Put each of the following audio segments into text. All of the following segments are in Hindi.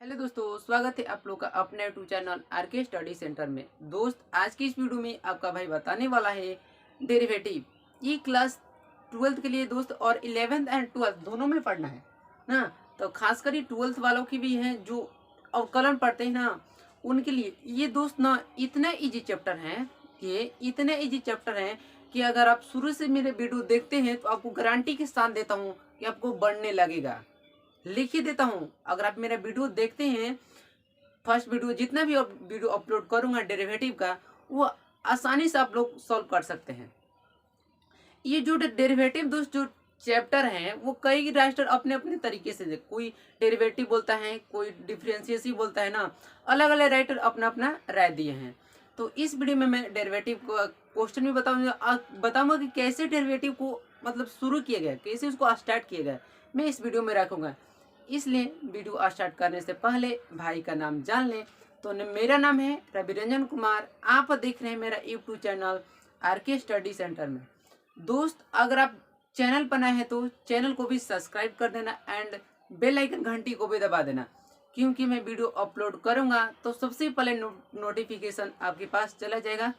हेलो दोस्तों, स्वागत है आप लोग का अपने YouTube channel RK study centre में। दोस्त, आज की इस वीडियो में आपका भाई बताने वाला है डेरिवेटिव। ये क्लास 12th के लिए दोस्त और 11th एंड 12th दोनों में पढ़ना है ना। तो खासकर ये 12th वालों की भी है जो अवकलन पढ़ते हैं ना, उनके लिए ये दोस्त ना इतने इजी चैप्टर हैं कि अगर आप शुरू से मेरे वीडियो देखते हैं तो आपको गारंटी के साथ देता हूँ कि आपको बढ़ने लगेगा। लिख ही देता हूँ, अगर आप मेरा वीडियो देखते हैं, फर्स्ट वीडियो जितना भी वीडियो अपलोड करूंगा डेरिवेटिव का, वो आसानी से आप लोग सॉल्व कर सकते हैं। ये जो डेरिवेटिव दोस्त जो चैप्टर हैं वो कई राइटर अपने अपने तरीके से, कोई डेरिवेटिव बोलता है, कोई डिफरेंशिएशन बोलता है ना, अलग अलग राइटर अपना अपना राय दिए हैं। तो इस वीडियो में मैं डेरिवेटिव को क्वेश्चन भी बताऊंगा कि कैसे डेरिवेटिव को मतलब शुरू किया गया, कैसे उसको स्टार्ट किया गया, मैं इस वीडियो में रखूंगा। इसलिए वीडियो स्टार्ट करने से पहले भाई का नाम जान लें। तो मेरा नाम है रविरंजन कुमार, आप देख रहे हैं मेरा YouTube channel RK study centre में। दोस्त, अगर आप चैनल पर नए हैं तो चैनल को भी सब्सक्राइब कर देना एंड बेल आइकन घंटी को भी दबा देना, क्योंकि मैं वीडियो अपलोड करूंगा तो सबसे पहले नोटिफिकेशन आपके पास चला जाएगा।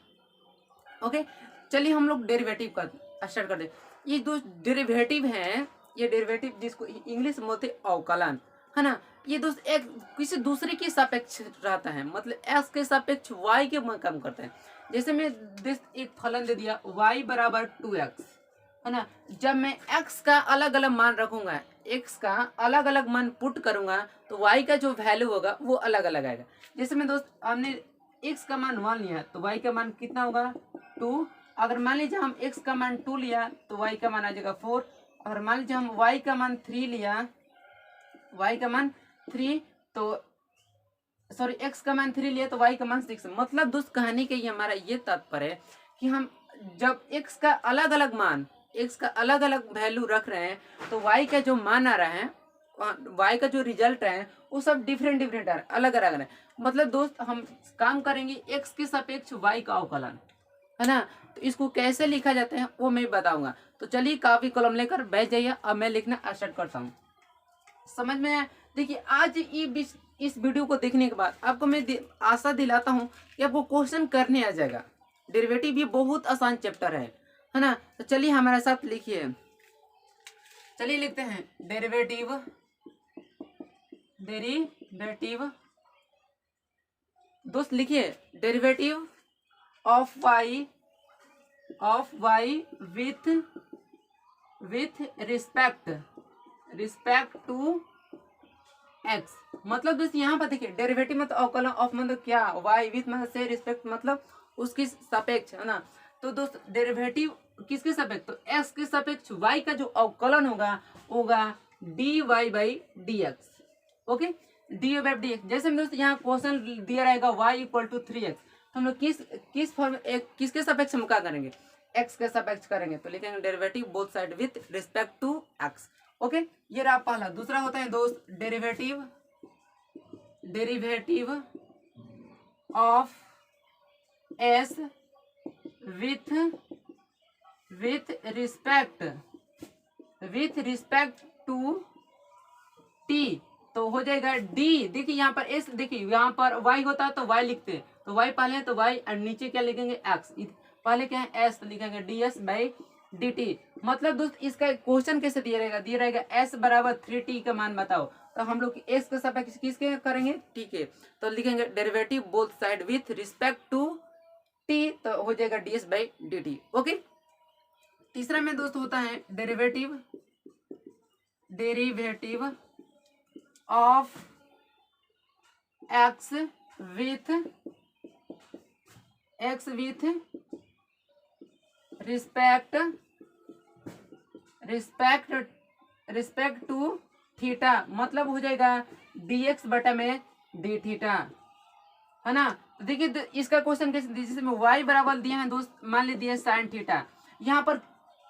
ओके, चलिए हम लोग डेरिवेटिव का स्टार्ट कर दे। ये दो डेरिवेटिव हैं, ये डेरिवेटिव जिसको इंग्लिश में बोलते हैं अवकलन, है ना। ये दोस्त एक किसी दूसरे के सापेक्ष रहता है, मतलब एक्स के सापेक्ष वाई के कम करते हैं। जैसे मैं एक फलन दे दिया y बराबर 2x, है ना। जब मैं x का अलग अलग मान रखूंगा, x का अलग अलग मान पुट करूंगा तो y का जो वैल्यू होगा वो अलग अलग आएगा। जैसे मैं दोस्त हमने x का मान 1 लिया तो y का मान कितना होगा 2। अगर मान लीजिए हम x का मान 2 लिया तो y का मान आ जाएगा 4। और मान लीजिए हम y का मान 3 लिया, y का मान 3 तो सॉरी x का मान 3 लिया तो y का मान 6। मतलब दोस्त कहने के ये हमारा ये तात्पर्य है कि हम जब x का अलग अलग मान, x का अलग अलग वैल्यू रख रहे हैं तो y का जो मान आ रहा है, y का जो रिजल्ट है वो सब डिफरेंट डिफरेंट आ रहा है, अलग अलग है। मतलब दोस्त हम काम करेंगे x के सापेक्ष y का अवकलन, है ना। तो इसको कैसे लिखा जाता है वो मैं बताऊंगा। तो चलिए काफी कलम लेकर बैठ जाइए, अब मैं लिखना स्टार्ट करता हूँ। समझ में आया? देखिए, आज इस वीडियो को देखने के बाद आपको मैं आशा दिलाता हूँ कि आपको क्वेश्चन करने आ जाएगा। डेरिवेटिव ये बहुत आसान चैप्टर है ना। तो चलिए हमारे साथ लिखिए, चलिए लिखते हैं डेरिवेटिव दोस्त लिखिए derivative of y with respect to x। मतलब दोस्त यहाँ पर देखिए डेरिवेटिव मतलब अवकलन ऑफ मतलब क्या, y विथ मतलब से रिस्पेक्ट मतलब उसकी सापेक्ष, है ना। तो दोस्त डेरिवेटिव किसके सापेक्ष, तो x के सापेक्ष y का जो अवकलन होगा dy by dx। Okay, dy by dx। जैसे दोस्त यहाँ क्वेश्चन दिया रहेगा y इक्वल टू 3x, तो हम लोग किस फॉर्म किसके सापेक्ष हम क्या करेंगे, x के सापेक्ष करेंगे। तो लिखेंगे derivative both side with respect to x। Okay, ये रहा पहला। दूसरा होता है दोस्त derivative of s with respect to t। तो हो जाएगा d। देखिए यहाँ पर s, देखिए यहाँ पर y होता है तो y लिखते हैं, तो y पहले तो y और नीचे क्या लिखेंगे x, पहले क्या है s, तो लिखेंगे ds बाई dt। मतलब दोस्त इसका क्वेश्चन कैसे दिया रहेगा s बराबर 3t का मान बताओ, तो हम लोग s के सापेक्ष किसके करेंगे, t के। तो लिखेंगे derivative both side with respect to t, तो हो जाएगा ds बाई dt। ओके, तीसरा में दोस्त होता है derivative of x with respect to theta. मतलब हो जाएगा dx बटा में d थीटा, है ना। तो देखिए इसका क्वेश्चन कैसे, जिसमें y बराबर दिया है दोस्त, मान लीजिए साइन थीटा, यहाँ पर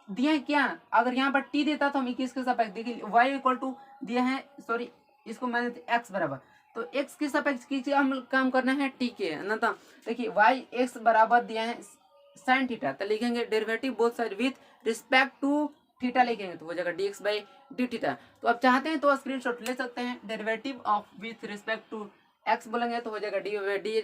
दिया है क्या, अगर यहाँ पर t देता तो हम किसके सापेक्ष, देखिए y इक्वल टू दिया है, सॉरी इसको मान लेते x बराबर, तो x के सापेक्ष किसके हम काम करना है, t के, है ना। तो देखिए y x बराबर दिया है साइन थीटा, तो लिखेंगे derivative both side with respect to theta लिखेंगे तो हो जाएगा dx बाई डी थीटा। तो आप चाहते हैं तो स्क्रीनशॉट ले सकते हैं। Derivative of with respect to x बोलेंगे तो हो जाएगा डी बाई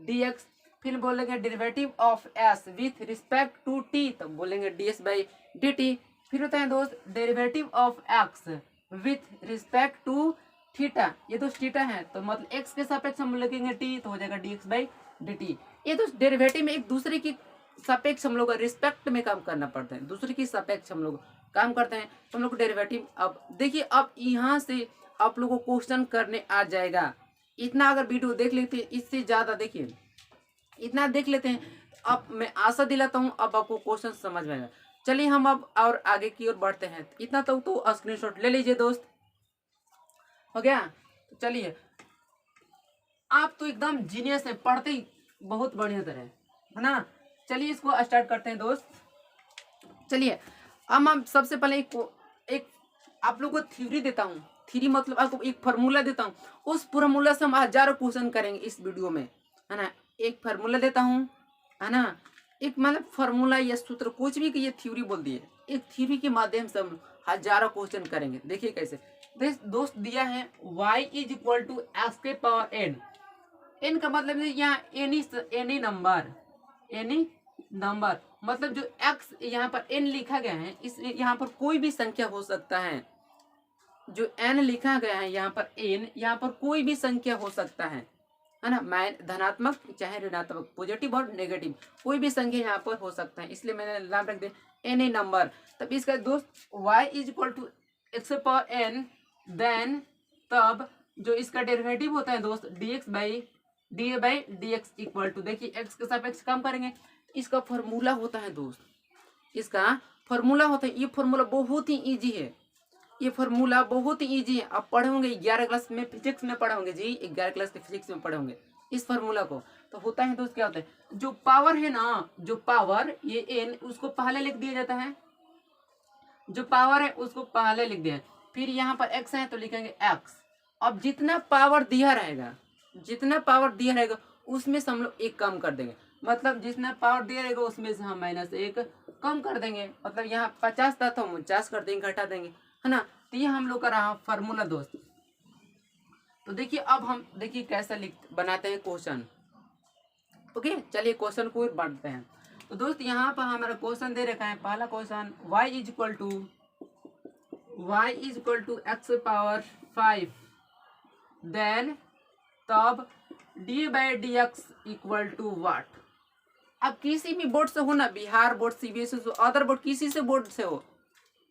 डी एक्स। फिर बोलेंगे derivative of s with respect to t तो बोलेंगे ds बाई डी टी। फिर होता है दोस्त derivative of x with respect to theta, ये तो थीटा है तो मतलब x के सापेक्ष हम लिखेंगे t तो हो जाएगा dx बाई डी टी। ये तो डेरिवेटिव में एक दूसरे की सापेक्ष हम लोग रिस्पेक्ट में काम करना पड़ता है, दूसरे की सापेक्ष हम लोग काम करते हैं तो हम लोग डेरिवेटिव। अब देखिए अब यहाँ से आप लोगों को क्वेश्चन करने आ जाएगा। इतना अगर वीडियो देख लेते हैं, इससे ज़्यादा देखिए इतना देख लेते हैं, अब मैं आशा दिलाता हूँ अब आपको क्वेश्चन समझ में आएगा। चलिए हम अब और आगे की ओर बढ़ते हैं। इतना तो स्क्रीनशॉट ले लीजिए दोस्त, हो गया। तो चलिए आप तो एकदम जीनियस है, पढ़ते ही बहुत बढ़िया तरह है ना। चलिए इसको स्टार्ट करते हैं दोस्त। चलिए अब हम सबसे पहले एक आप लोगों को थ्योरी देता हूँ। थ्योरी मतलब आपको एक फार्मूला देता हूँ, उस फार्मूला से हम हजारों क्वेश्चन करेंगे इस वीडियो में, है ना। एक फार्मूला देता हूँ, है ना, एक मतलब फार्मूला या सूत्र कुछ भी कि ये थ्योरी बोल दिए, एक थ्योरी के माध्यम से हम हजारों क्वेश्चन करेंगे। देखिए कैसे दोस्त दिया है y is equal to x के पावर एन। एन का मतलब यहाँ एनी नंबर मतलब जो x यहाँ पर n लिखा गया है, इस यहाँ पर कोई भी संख्या हो सकता है। जो n लिखा गया है यहाँ पर n, यहाँ पर कोई भी संख्या हो सकता है ना। मैं धनात्मक चाहे ऋणात्मक, पॉजिटिव और नेगेटिव कोई भी संख्या यहाँ पर हो सकता है, इसलिए मैंने नाम रख दिया एनी नंबर। तब इसका दोस्त y is equal to x power n, then तब जो इसका डेरिवेटिव होता है दोस्त dx by d x equal to, देखिए x के सापेक्ष काम करेंगे। इसका फॉर्मूला होता है दोस्त, इसका फॉर्मूला होता है, ये फॉर्मूला बहुत ही इजी है, ये फॉर्मूला बहुत ही इजी है। आप पढ़े होंगे 11 क्लास में फिजिक्स में पढ़े होंगे जी, 11 क्लास के फिजिक्स में पढ़े होंगे इस फॉर्मूला को। तो होता है दोस्त क्या होता है, जो पावर है ना, जो पावर ये एन उसको पहले लिख दिया जाता है, जो पावर है उसको पहले लिख दिया, फिर यहाँ पर एक्स है तो लिखेंगे एक्स। अब जितना पावर दिया रहेगा, जितना पावर दिया रहेगा उसमें से हम लोग एक कम कर देंगे, मतलब जितना पावर दिया रहेगा उसमें से हम -1 कम कर देंगे। मतलब यहाँ 50 था तो हम 49 कर देंगे, घटा देंगे, है ना। तो ये हम लोग का रहा फार्मूला दोस्त। तो देखिए अब हम देखिए कैसे बनाते हैं क्वेश्चन। ओके चलिए क्वेश्चन को बढ़ते हैं। तो दोस्त यहाँ पर हमारा क्वेश्चन दे रखा है, पहला question y is equal to x power 5, then तब d by d x equal to what. अब किसी भी बोर्ड से हो ना, बिहार बोर्ड, सीबीएसई से, अदर बोर्ड, किसी से बोर्ड से हो,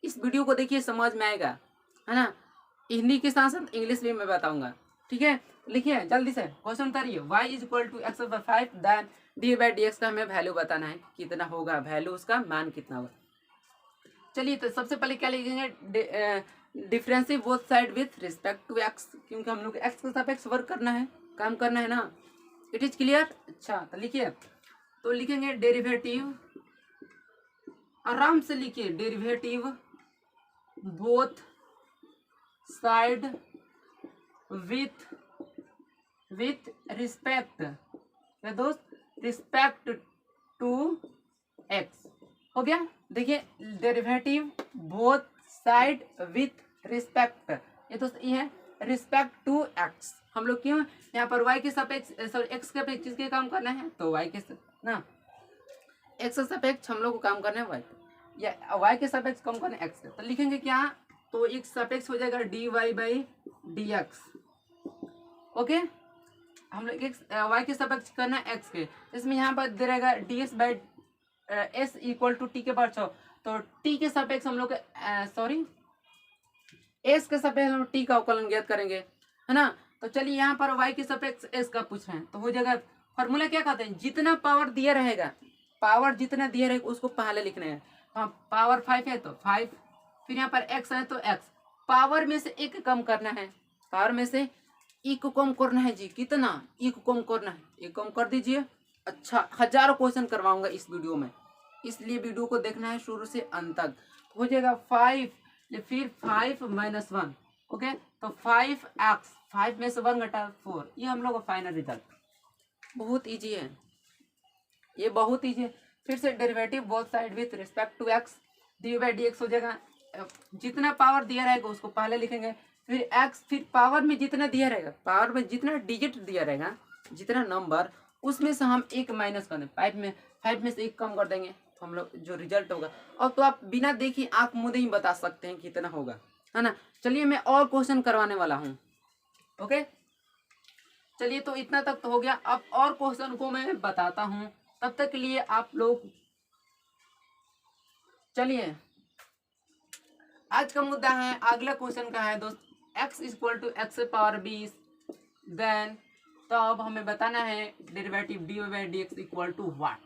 इस वीडियो को देखिए समझ में आएगा, है ना। हिंदी के साथ साथ इंग्लिश भी मैं बताऊंगा, ठीक है। लिखिए जल्दी से क्वेश्चन उतारिए। y is equal to x power 5, then d by d x का हमें वैल्यू बताना है कितना होगा, वैल्यू उसका मान कितना होगा। चलिए तो सबसे पहले क्या लिखेंगे, differentiate both side with respect to x, क्योंकि हम लोग एक्स के सापेक्ष वर्क करना है, काम करना है ना। It is clear. अच्छा तो लिखिए, तो लिखेंगे डेरिवेटिव, आराम से लिखिए, derivative both side with respect, क्या दोस्त, रिस्पेक्ट टू एक्स। हो गया। देखिए derivative both side with respect, ये तो ये है रिस्पेक्ट टू एक्स। हम लोग क्यों यहाँ पर y के सापेक्ष, सॉरी एक्स के सापेक्ष किसके काम करना है, तो y के ना, एक्स के सापेक्ष हम लोग को काम करना है y, या y के सापेक्ष काम करना है x के। तो लिखेंगे क्या, तो एक सापेक्ष हो जाएगा dy by d x. Okay हम लोग y के सापेक्ष करना है x के, इसमें यहाँ पर दे रहेगा ds by s equal to t के पावर 6, तो t के सापेक्ष हम लोग सॉरी s के सापेक्ष हम t का अवकलन ज्ञात करेंगे, है ना। तो चलिए यहाँ पर y के सापेक्ष s का पूछ रहे हैं, तो हो जाएगा फॉर्मूला क्या कहते हैं, जितना पावर दिया रहेगा, पावर जितना दिया रहेगा उसको पहले लिखना है। हाँ पावर 5 है तो 5, फिर यहाँ पर x है तो x, पावर में से एक कम करना है, पावर में से एक को कम करना है जी, कितना, एक को कम करना है, एक कम कर दीजिए। अच्छा हजारों क्वेश्चन करवाऊंगा इस वीडियो में, इसलिए वीडियो को देखना है शुरू से अंत तक। हो जाएगा 5, फिर 5 - 1, ओके। तो 5x, 5 में से 1 घटा 4, ये हम लोग का फाइनल रिजल्ट। बहुत इजी है, ये बहुत इजी है। फिर से derivative both side with respect to x, d by d x हो जाएगा जितना पावर दिया रहेगा उसको पहले लिखेंगे, फिर एक्स, फिर पावर में जितना दिया रहेगा, पावर में जितना डिजिट दिया रहेगा, जितना नंबर, उसमें से हम एक माइनस कर दें, 5 में से एक कम कर देंगे, तो हम लोग जो रिजल्ट होगा, और तो आप बिना देखे आंख मूंदे ही बता सकते हैं कितना होगा, है ना। चलिए मैं और क्वेश्चन करवाने वाला हूँ। ओके, चलिए तो इतना तक तो हो गया। अब और क्वेश्चन को मैं बताता हूँ, तब तक के लिए आप लोग, चलिए आज का मुद्दा है, अगला क्वेश्चन का है दोस्त, x equal to x power 20, then तो अब हमें बताना है derivative d by d x equal to what,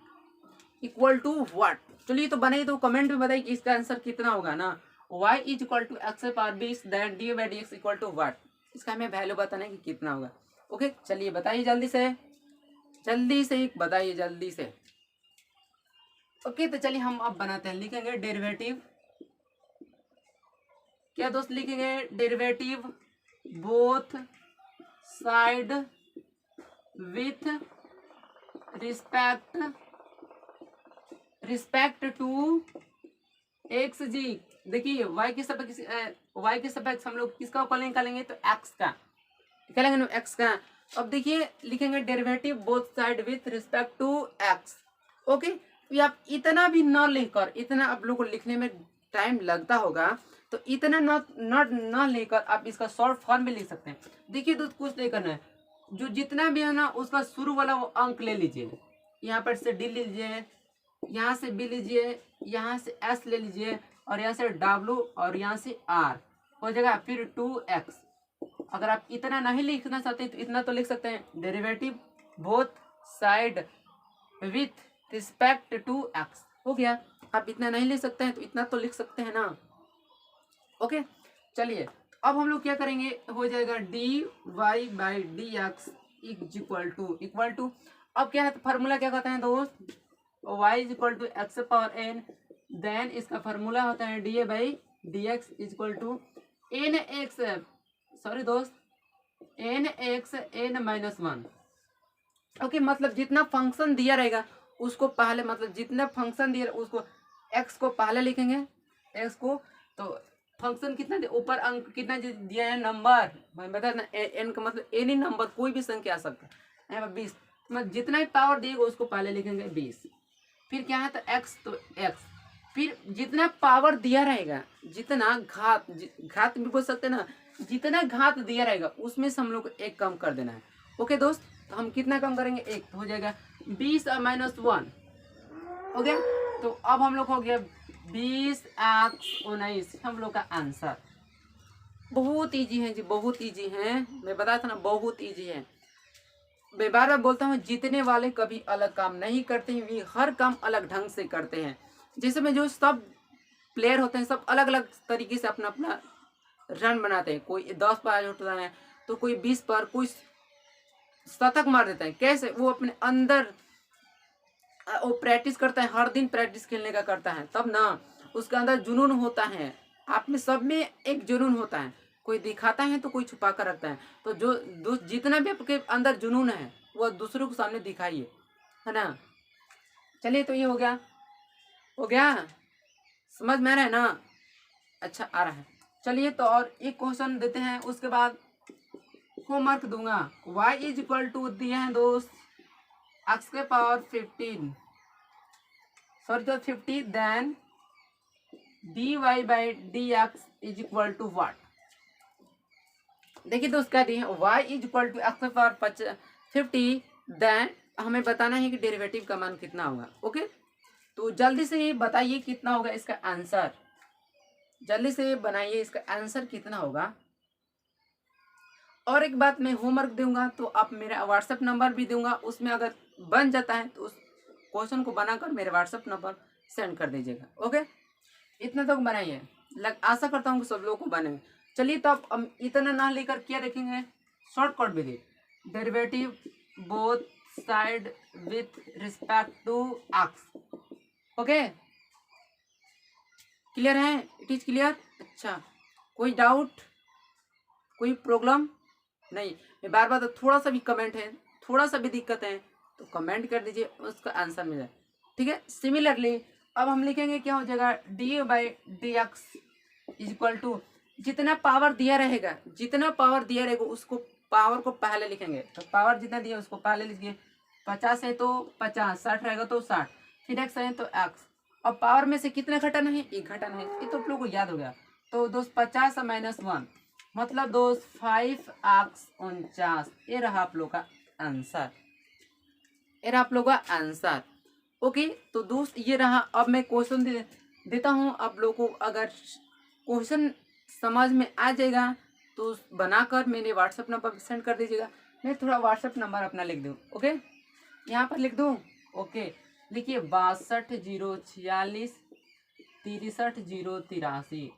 equal to what. चलिए तो बनाइए, तो कमेंट में बताइए कि इसका आंसर कितना होगा ना। y is equal to x power 20, then d by d x equal to what, इसका हमें वैल्यू बताना है कि कितना होगा। ओके, चलिए बताइए जल्दी से बताइए जल्दी से। ओके, तो चलिए हम अब बनाते हैं, लिखेंगे डेरिवेटिव, क्या दोस्त लिखेंगे, derivative both side with respect to x जी। देखिए y के सापेक्ष हम लोग किसका ऊपर निकालेंगे, तो x का निकालेंगे ना, x का। अब देखिए लिखेंगे derivative both side with respect to x। Okay, तो आप इतना भी न लेकर, इतना आप लोगों को लिखने में टाइम लगता होगा, तो इतना न लेकर आप इसका शॉर्ट फॉर्म में लिख सकते हैं। देखिए दोस्त, कुछ नहीं करना है, जो जितना भी है ना उसका शुरू वाला वो अंक ले लीजिए, यहाँ पर से डी लीजिए, यहाँ से बी लीजिए, यहाँ से एस ले लीजिए, और यहाँ से डब्ल्यू, और यहाँ से आर हो जाएगा, फिर 2x। अगर आप इतना नहीं लिखना चाहते तो इतना तो लिख सकते हैं, derivative both side with respect to x, हो गया। आप इतना नहीं लिख सकते हैं तो इतना तो लिख सकते हैं ना। ओके, चलिए अब हम लोग क्या करेंगे, हो जाएगा dy by d x equal to, अब क्या है, फार्मूला क्या कहते हैं दोस्त, y is equal to x power n, देन इसका फार्मूला होता है d a by d x equal to n x, sorry दोस्त, n x n minus 1। Okay, मतलब जितना फंक्शन दिया रहेगा उसको पहले, मतलब जितना फंक्शन दिया उसको x को पहले लिखेंगे, x को, तो फंक्शन कितना ऊपर अंक कितना दिया है, नंबर, मैं बता ना, n का मतलब एनी नंबर, कोई भी संख्या आ सकता है, यहाँ पर 20, मतलब जितना भी पावर दिएगा उसको पहले लिखेंगे 20, फिर क्या है, तो x, तो x, फिर जितना पावर दिया रहेगा, जितना घात भी बोल सकते हैं ना, जितना घात दिया रहेगा उसमें से हम लोग को एक कम कर देना है। ओके दोस्त, तो हम कितना कम करेंगे, एक, तो हो जाएगा 20 और माइनस 1, हो गया। तो अब हम लोग हो गया 20x19, हम लोग का आंसर। बहुत इजी है जी, बहुत इजी है, मैं बताया था ना बहुत इजी है। मैं बार बार बोलता हूँ, जीतने वाले कभी अलग काम नहीं करते हैं, वे हर काम अलग ढंग से करते हैं। जैसे में जो सब प्लेयर होते हैं सब अलग अलग तरीके से अपना अपना रन बनाते हैं, कोई 10 पर उठता है, तो कोई 20 पर, कोई शतक मार देता है। कैसे, वो अपने अंदर वो प्रैक्टिस करता है, हर दिन प्रैक्टिस खेलने का करता है, तब ना उसके अंदर जुनून होता है। आप में सब में एक जुनून होता है, कोई दिखाता है तो कोई छुपा कर रखता है, तो जो जितना भी आपके अंदर जुनून है वो दूसरों के सामने दिखाइए, है ना। चलिए, तो ये हो गया, समझ में आ रहा है ना, अच्छा आ रहा है। चलिए तो और एक क्वेश्चन देते हैं, उसके बाद होमवर्क दूंगा। y इज इक्वल टू दिए हैं दोस्त x के पावर 15, सॉरी तो 50, then dy by d x is equal to what. देखिए दोस्त क्या दिए, y is equal to x के पावर 50, देन हमें बताना है कि डेरिवेटिव का मान कितना होगा। ओके, तो जल्दी से बताइए कितना होगा इसका आंसर, जल्दी से बनाइए इसका आंसर कितना होगा। और एक बात, मैं होमवर्क दूंगा तो आप मेरा व्हाट्सएप नंबर भी दूंगा, उसमें अगर बन जाता है तो उस क्वेश्चन को बनाकर मेरे व्हाट्सएप नंबर सेंड कर दीजिएगा। ओके, इतना तक बनाइए, आशा करता हूँ कि सब लोगों को बनेंगे। चलिए, तो अब इतना ना लेकर क्या रखेंगे, शॉर्टकट विधि, derivative both side with respect to x. Okay, clear है, इट इज क्लियर। अच्छा, कोई डाउट, कोई प्रॉब्लम नहीं। मैं बार बार, तो थोड़ा सा भी कमेंट है, थोड़ा सा भी दिक्कत है तो कमेंट कर दीजिए, उसका आंसर मिल जाए, ठीक है। सिमिलरली अब हम लिखेंगे क्या हो जाएगा, d by d x equal to जितना पावर दिया रहेगा, जितना पावर दिया रहेगा उसको पावर को पहले लिखेंगे। तो पावर जितना दिया उसको पहले लिखिए। 50 है तो 50, 60 रहेगा तो 60, फिर एक्स है तो एक्स। और पावर में से कितना घटाना है, एक घटाना है। ये तो आप लोग को याद हो गया। तो दोस्त 50 माइनस 1 मतलब दोस्त 5x49। ये रहा आप लोग का आंसर, ये रहा आप लोग का आंसर। ओके तो दोस्त ये रहा। अब मैं क्वेश्चन देता हूँ आप लोग को। अगर क्वेश्चन समझ में आ जाएगा तो बनाकर मेरे व्हाट्सएप नंबर पर सेंड कर दीजिएगा। मैं थोड़ा व्हाट्सएप नंबर अपना लिख दूँ। ओके यहाँ पर लिख दूँ। ओके लिखिए 62 046 63 083,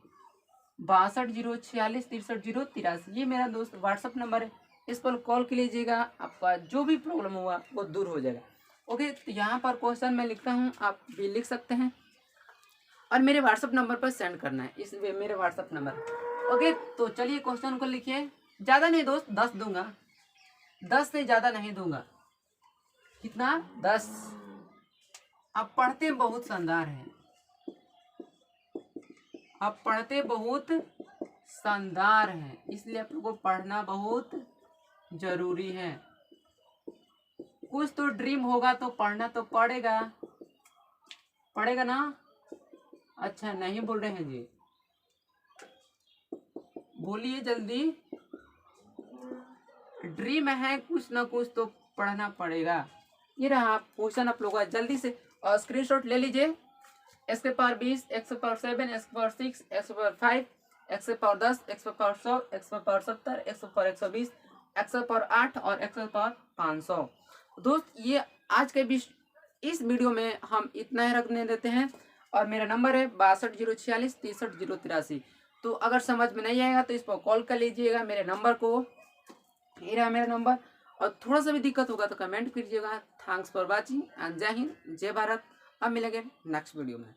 62 046 63 083। ये मेरा दोस्त व्हाट्सएप नंबर है, इस पर कॉल कर लीजिएगा। आपका जो भी प्रॉब्लम हुआ वो दूर हो जाएगा। ओके तो यहाँ पर क्वेश्चन मैं लिखता हूँ, आप भी लिख सकते हैं और मेरे व्हाट्सएप नंबर पर सेंड करना है। इस मेरे व्हाट्सएप नंबर। ओके तो चलिए क्वेश्चन को लिखिए। ज़्यादा नहीं दोस्त, 10 दूंगा, 10 से ज़्यादा नहीं दूंगा। कितना, 10। आप पढ़ते बहुत शानदार हैं, आप पढ़ते बहुत शानदार हैं, इसलिए आप लोगों को पढ़ना बहुत जरूरी है। कुछ तो ड्रीम होगा तो पढ़ना तो पड़ेगा, पड़ेगा ना। अच्छा नहीं बोल रहे हैं जी, बोलिए जल्दी। ड्रीम है कुछ ना कुछ तो पढ़ना पड़ेगा। ये रहा क्वेश्चन आप लोगों का, जल्दी से और स्क्रीनशॉट ले लीजिए। x के पावर 20, x के पावर 7, x के पावर 6, x के पावर 5, x के पावर 10, x के पावर 100, x के पावर 70, x के पावर 120, x के पावर 8 और x के पावर 500। दोस्त ये आज के इस वीडियो में हम इतना ही रखने देते हैं। और मेरा नंबर है 62 046 63 083। तो अगर समझ में नहीं आएगा तो इस पर कॉल कर लीजिएगा मेरे नंबर को। ये रहा मेरा नंबर। और थोड़ा सा भी दिक्कत होगा तो कमेंट कीजिएगा। थैंक्स फॉर वॉचिंग एंड जय हिंद, जय भारत। अब मिलेंगे नेक्स्ट वीडियो में।